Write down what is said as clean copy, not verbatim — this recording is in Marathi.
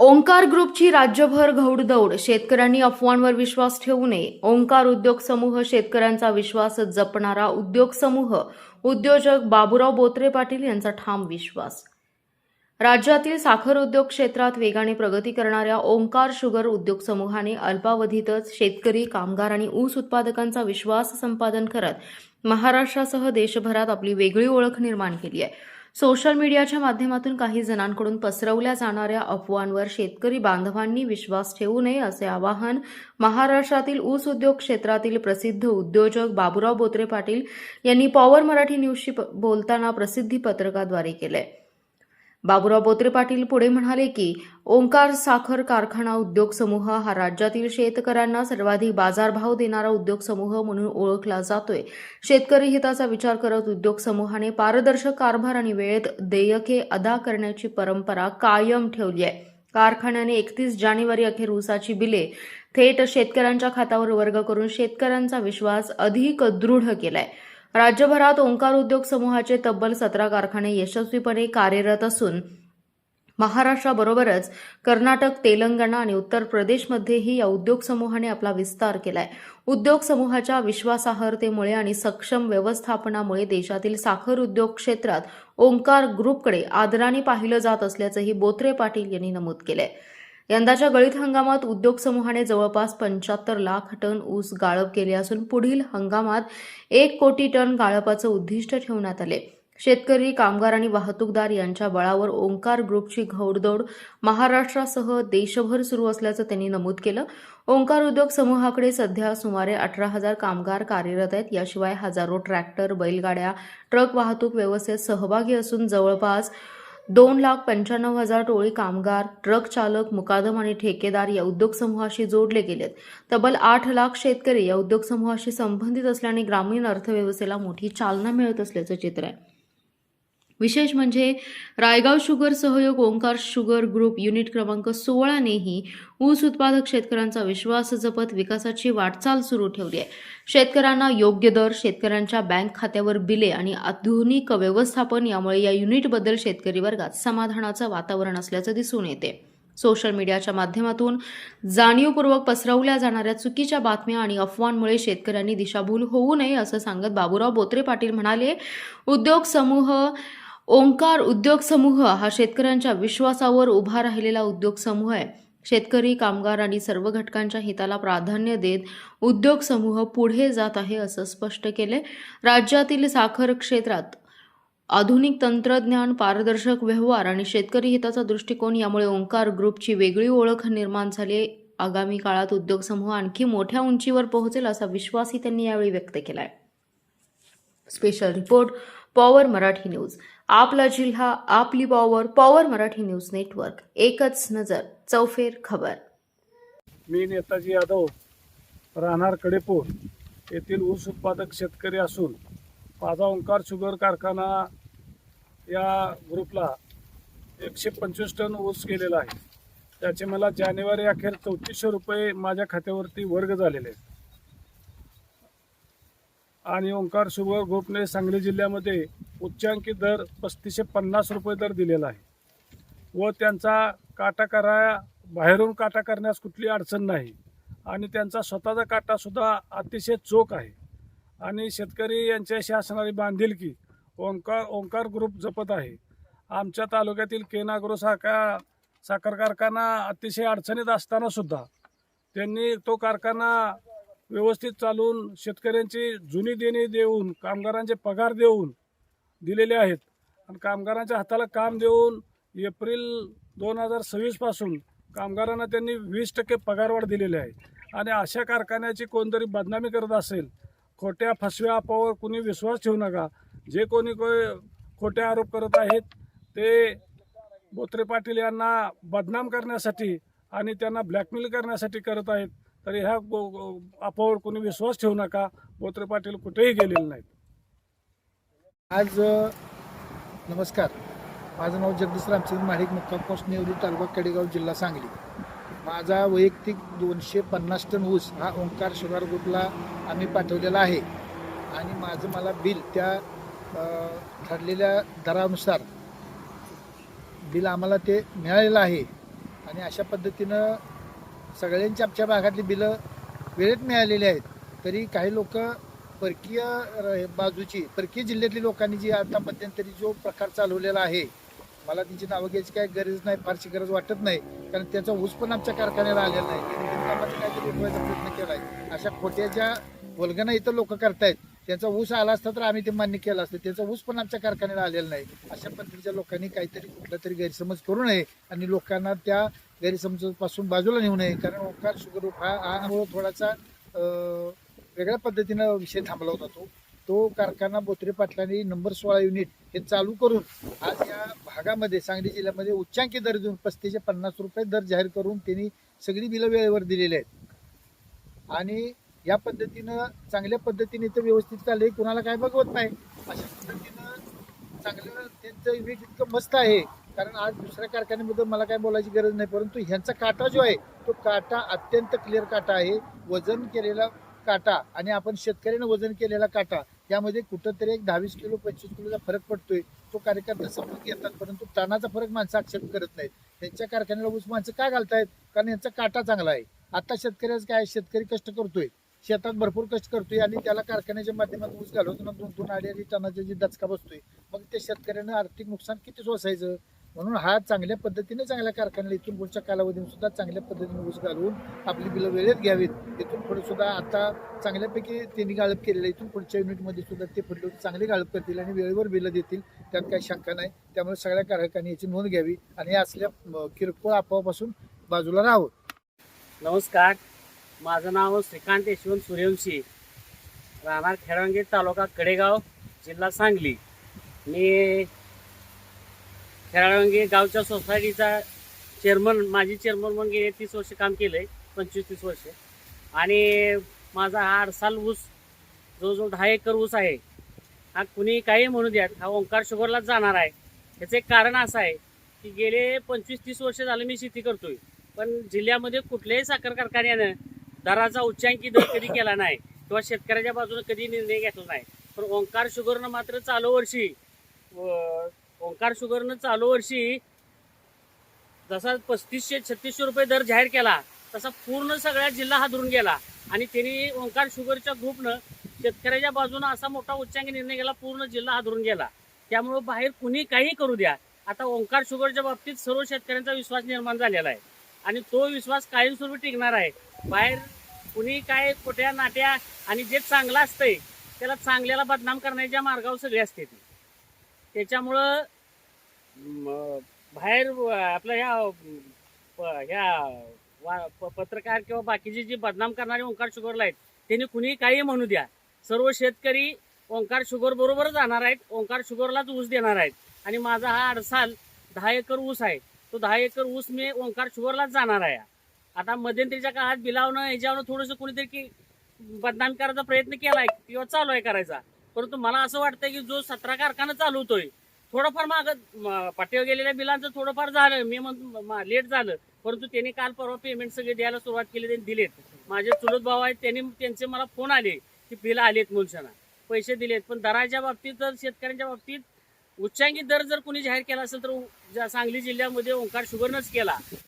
ओंकार ग्रुपची राज्यभर घौडदौड, शेतकऱ्यांनी अफवांवर विश्वास ठेवू नये. ओंकार उद्योग समूह शेतकऱ्यांचा विश्वास जपणारा उद्योग समूह. उद्योजक बाबूराव बोत्रे पाटील यांचा ठाम विश्वास. राज्यातील साखर उद्योग क्षेत्रात वेगाने प्रगती करणाऱ्या ओंकार शुगर उद्योग समूहाने अल्पावधीतच शेतकरी, कामगार आणि ऊस उत्पादकांचा विश्वास संपादन करत महाराष्ट्रासह देशभरात आपली वेगळी ओळख निर्माण केली आहे. सोशल मीडियाच्या माध्यमातून काही जणांकडून पसरवल्या जाणाऱ्या अफवांवर शेतकरी बांधवांनी विश्वास ठेवू नये असे आवाहन महाराष्ट्रातील ऊस उद्योग क्षेत्रातील प्रसिद्ध उद्योजक बाबूराव बोत्रे पाटील यांनी पॉवर मराठी न्यूजशी बोलताना प्रसिद्धी पत्रकाद्वारे केले. बाबूराव बोत्रे पाटील पुढे म्हणाले की ओंकार साखर कारखाना उद्योग समूह हा राज्यातील शेतकऱ्यांना सर्वाधिक बाजारभाव देणारा उद्योग समूह म्हणून ओळखला जातोय. शेतकरी हिताचा विचार करत उद्योग समूहाने पारदर्शक कारभार आणि वेळेत देयके अदा करण्याची परंपरा कायम ठेवली आहे. कारखान्याने 31 जानेवारी अखेर ऊसाची बिले थेट शेतकऱ्यांच्या खात्यावर वर्ग करून शेतकऱ्यांचा विश्वास अधिक दृढ केलाय. राज्यभरात ओंकार उद्योग समूहाचे तब्बल 17 कारखाने यशस्वीपणे कार्यरत असून महाराष्ट्राबरोबरच कर्नाटक, तेलंगणा आणि उत्तर प्रदेशमध्येही या उद्योग समूहाने आपला विस्तार केलाय. उद्योग समूहाच्या विश्वासार्हतेमुळे आणि सक्षम व्यवस्थापनामुळे देशातील साखर उद्योग क्षेत्रात ओंकार ग्रुपकडे आदराने पाहिलं जात असल्याचंही बोत्रे पाटील यांनी नमूद केलंय. यंदाच्या गळीत हंगामात उद्योग समूहाने जवळपास 75 लाख टन ऊस गाळप केले असून पुढील हंगामात 1 कोटी टन गाळपाचं उद्दिष्ट ठेवण्यात आले. शेतकरी, कामगार आणि वाहतूकदार यांच्या बळावर ओंकार ग्रुपची घौडदौड महाराष्ट्रासह देशभर सुरू असल्याचं त्यांनी नमूद केलं. ओंकार उद्योग समूहाकडे सध्या सुमारे 18,000 कामगार कार्यरत आहेत. याशिवाय हजारो ट्रॅक्टर, बैलगाड्या, ट्रक वाहतूक व्यवस्थेत सहभागी असून जवळपास 2,95,000 टोळी कामगार, ट्रक चालक, मुकादम आणि ठेकेदार या उद्योग समूहाशी जोडले गेलेत. तब्बल 8 लाख शेतकरी या उद्योग समूहाशी संबंधित असल्याने ग्रामीण अर्थव्यवस्थेला मोठी चालना मिळत असल्याचं चित्र आहे. विशेष म्हणजे रायगाव शुगर सहयोग ओंकार शुगर ग्रुप युनिट क्रमांक 16 नेही ऊस उत्पादक शेतकऱ्यांचा विश्वास जपत विकासाची वाटचाल सुरू ठेवली आहे. शेतकऱ्यांना योग्य दर, शेतकऱ्यांच्या बँक खात्यावर बिले आणि आधुनिक व्यवस्थापन यामुळे या युनिटबद्दल शेतकरी वर्गात समाधानाचं वातावरण असल्याचं दिसून येते. सोशल मीडियाच्या माध्यमातून जाणीवपूर्वक पसरवल्या जाणाऱ्या चुकीच्या बातम्या आणि अफवांमुळे शेतकऱ्यांनी दिशाभूल होऊ नये असं सांगत बाबूराव बोत्रे पाटील म्हणाले, ओंकार उद्योग समूह हा शेतकऱ्यांच्या विश्वासावर उभा राहिलेला उद्योग समूह आहे. शेतकरी, कामगार आणि सर्व घटकांच्या हिताला प्राधान्य देत उद्योग समूह पुढे जात आहे असं स्पष्ट केले. राज्यातील साखर क्षेत्रात आधुनिक तंत्रज्ञान, पारदर्शक व्यवहार आणि शेतकरी हिताचा दृष्टिकोन यामुळे ओंकार ग्रुपची वेगळी ओळख निर्माण झाली. आगामी काळात उद्योग समूह आणखी मोठ्या उंचीवर पोहोचेल असा विश्वासही त्यांनी यावेळी व्यक्त केलाय. Special report, power Marathi news. आपला जिल्हा, आपली power. Power Marathi news network. एकच नजर, चौफेर खबर. मी नेताजी यादव, राहणार कडेपूर येथील ऊस उत्पादक शेतकरी असून माझा ओंकार शुगर कारखाना या ग्रुपला 125 टन ऊस गेलेला आहे. त्याचे मला जानेवारी अखेर 3400 रुपये माझ्या खात्यावरती वर्ग झालेले आहेत. आणि ओंकार शुगर ग्रुपने सांगली जिल्ह्यामध्ये उच्चांकी दर 3550 रुपये दर दिलेला आहे व त्यांचा बाहेरून काटा करण्यास कुठली अडचण नाही आणि त्यांचा स्वतःचा काटासुद्धा अतिशय चोख आहे. आणि शेतकरी यांच्याशी असणारी बांधिलकी ओंकार ग्रुप जपत आहे. आमच्या तालुक्यातील केनाग्रो साखर कारखाना अतिशय अडचणीत असतानासुद्धा त्यांनी तो कारखाना व्यवस्थित चालवून शेतकऱ्यांची जुनी देणी देऊन, कामगारांचे पगार देऊन दिलेले आहेत. आणि कामगारांच्या हाताला काम देऊन एप्रिल 2026 पासून कामगारांना त्यांनी 20% पगारवाढ दिलेली आहे. आणि अशा कारखान्याची कोणतरी बदनामी करत असेल, खोट्या फसव्या अफवावर कुणी विश्वास ठेवू नका. जे कोणी खोटे आरोप करत आहेत ते बोत्रे पाटील यांना बदनाम करण्यासाठी आणि त्यांना ब्लॅकमेल करण्यासाठी करत आहेत. तर ह्या अफवावर कोणी विश्वास ठेवू नका. बोत्रे पाटील कुठेही गेलेले नाहीत. आज नमस्कार, माझं नाव जगदीश रामचंद्र महाडिक, मुक्काम पोस्ट नेवरी, तालुका कडेगाव, जिल्हा सांगली. माझा वैयक्तिक 250 टन ऊस हा ओंकार शुगर ग्रुपला आम्ही पाठवलेला आहे. आणि मला बिल त्या ठरलेल्या दरानुसार बिल आम्हाला ते मिळालेलं आहे. आणि अशा पद्धतीनं सगळ्यांची आमच्या भागातली बिलं वेळेत मिळालेली आहेत. तरी काही लोक परकीय जिल्ह्यातली लोकांनी जी आता मध्यंतरी जो प्रकार चालवलेला आहे, मला त्यांची नावं घ्यायची काही गरज नाही, फारशी गरज वाटत नाही, कारण त्याचा ऊस पण आमच्या कारखान्याला आलेला नाही. त्यांनी बिनकामाचं काहीतरी उठवायचा प्रयत्न केला आहे. अशा खोट्या ज्या वल्गना इथं लोक करतायत, त्यांचा ऊस आला असता तर आम्ही ते मान्य केलं असतं. त्याचा ऊस पण आमच्या कारखान्याला आलेला नाही. अशा पद्धतीच्या लोकांनी काहीतरी कुठला तरी गैरसमज करू नये आणि लोकांना त्या गैरसमजापासून बाजूला नेऊ नये. कारण ओंकार शुगर ग्रुप हा थोडासा वेगळ्या पद्धतीनं विषय थांबला होता. तो कारखाना बोत्रे पाटलांनी नंबर 16 युनिट हे चालू करून आज या भागामध्ये सांगली जिल्ह्यामध्ये उच्चांकी दर देऊन 35 ते 50 रुपये दर जाहीर करून त्यांनी सगळी बिलं वेळेवर दिलेली आहेत. आणि या पद्धतीनं चांगल्या पद्धतीने इथं व्यवस्थित चाललंय, कुणाला काय बघवत नाही. अशा पद्धतीनं चांगलं त्यांचं युनिट इतकं मस्त आहे. कारण आज दुसऱ्या कारखान्याबद्दल मला काय बोलायची गरज नाही, परंतु ह्यांचा काटा जो आहे तो काटा अत्यंत क्लिअर काटा आहे. वजन केलेला काटा आणि आपण शेतकऱ्यानं वजन केलेला काटा यामध्ये कुठंतरी एक 10-20 किलो 25 किलोचा फरक पडतोय. तो कार्यकर्ता समजून घेतात, परंतु टनाचा फरक माणसं ऍक्सेप्ट करत नाहीत. त्यांच्या कारखान्याला ऊस माणसं का घालतायत? कारण यांचा काटा चांगला आहे. आता शेतकऱ्याचं काय, शेतकरी कष्ट करतोय, शेतात भरपूर कष्ट करतोय आणि त्याला कारखान्याच्या माध्यमातून ऊस घालवताना 2-2 अडी टनाचा जी दचका बसतोय, मग ते शेतकऱ्यानं आर्थिक नुकसान किती सोसायचं? म्हणून हा चांगल्या पद्धतीने चांगल्या कारखान्याला इथून पुढच्या कालावधीत सुद्धा चांगल्या पद्धतीने ऊस घालवून आपली बिलं वेळेत घ्यावीत. इथून पुढे सुद्धा आता चांगल्यापैकी त्यांनी गाळप केलेलं आहे. इथून पुढच्या युनिटमध्ये सुद्धा ते पुढे चांगले गाळप करतील आणि वेळेवर बिलं देतील, त्यात काही शंका नाही. त्यामुळे सगळ्या कारखान्यांनी याची नोंद घ्यावी आणि असल्या किरकोळ अफवापासून बाजूला राहावं. नमस्कार, माझं नाव श्रीकांत यशवंत सूर्यवंशी, राहणार खेळांगे, तालुका कडेगाव, जिल्हा सांगली. मी खेळांगे गावच्या सोसायटीचा माजी चेअरमन म्हणून गेले 30 वर्ष काम केलं आहे, 25-30 वर्ष. आणि माझा हा अडसाल ऊस जो 10 एकर ऊस आहे, हा कुणी काही म्हणू द्या, हा ओंकार शुगरलाच जाणार आहे. याचं एक कारण असं आहे की गेले 25-30 वर्ष झालं मी शेती करतोय, पण जिल्ह्यामध्ये कुठल्याही साखर कारखान्यानं दराचा उच्चांकी दर कधी केला नाही किंवा शेतकऱ्याच्या बाजूने कधी निर्णय घेतला नाही. पण ओंकार शुगरनं मात्र चालू वर्षी जसा 3500-3600 रुपये दर जाहीर केला, तसा पूर्ण सगळ्या जिल्हा हादरून गेला. आणि त्यांनी ओंकार शुगरच्या ग्रुपनं शेतकऱ्याच्या बाजूने असा मोठा उच्चांकी निर्णय केला, पूर्ण जिल्हा हादरून गेला. त्यामुळं बाहेर कुणी काही करू द्या, आता ओंकार शुगरच्या बाबतीत सर्व शेतकऱ्यांचा विश्वास निर्माण झालेला आहे आणि तो विश्वास कायमस्वरूपी टिकणार आहे. बाहेर कुणी काय खोट्या नाट्या आणि जे चांगलं असतंय त्याला चांगल्याला बदनाम करण्याच्या मार्गावर सगळे असते. त्याच्यामुळं बाहेर आपल्या पत्रकार किंवा बाकीचे जे बदनाम करणारे ओंकार शुगरला आहेत, त्यांनी कुणी काही म्हणू द्या, सर्व शेतकरी ओंकार शुगर बरोबर जाणार आहेत, ओंकार शुगरलाच ऊस देणार आहेत. आणि माझा हा अडसाल 10 एकर ऊस आहे, तो 10 एकर ऊस मी ओंकार शुगरलाच जाणार आहे. आता मध्यंतरीच्या काळात बिलावणं ह्याच्यावरनं थोडंसं कुणीतरी की बदनाम करायचा प्रयत्न केलाय किंवा चालू आहे करायचा, परंतु मला असं वाटतं की जो 17 कारखाना चालवतोय, थोडंफार मागं पाठीवर गेलेल्या बिलांचं थोडंफार झालं, मी म्हणतो लेट झालं, परंतु त्यांनी काल परवा पेमेंट सगळे द्यायला सुरुवात केली, त्यांनी दिलेत. माझे चुलत भाऊ आहेत, त्यांचे मला फोन आले की बिल आलेत मुलशाना, पैसे दिलेत. पण दराच्या बाबतीत जर शेतकऱ्यांच्या बाबतीत उच्चांकी दर जर कोणी जाहीर केला असेल तर सांगली जिल्ह्यामध्ये ओंकार शुगरनंच केला.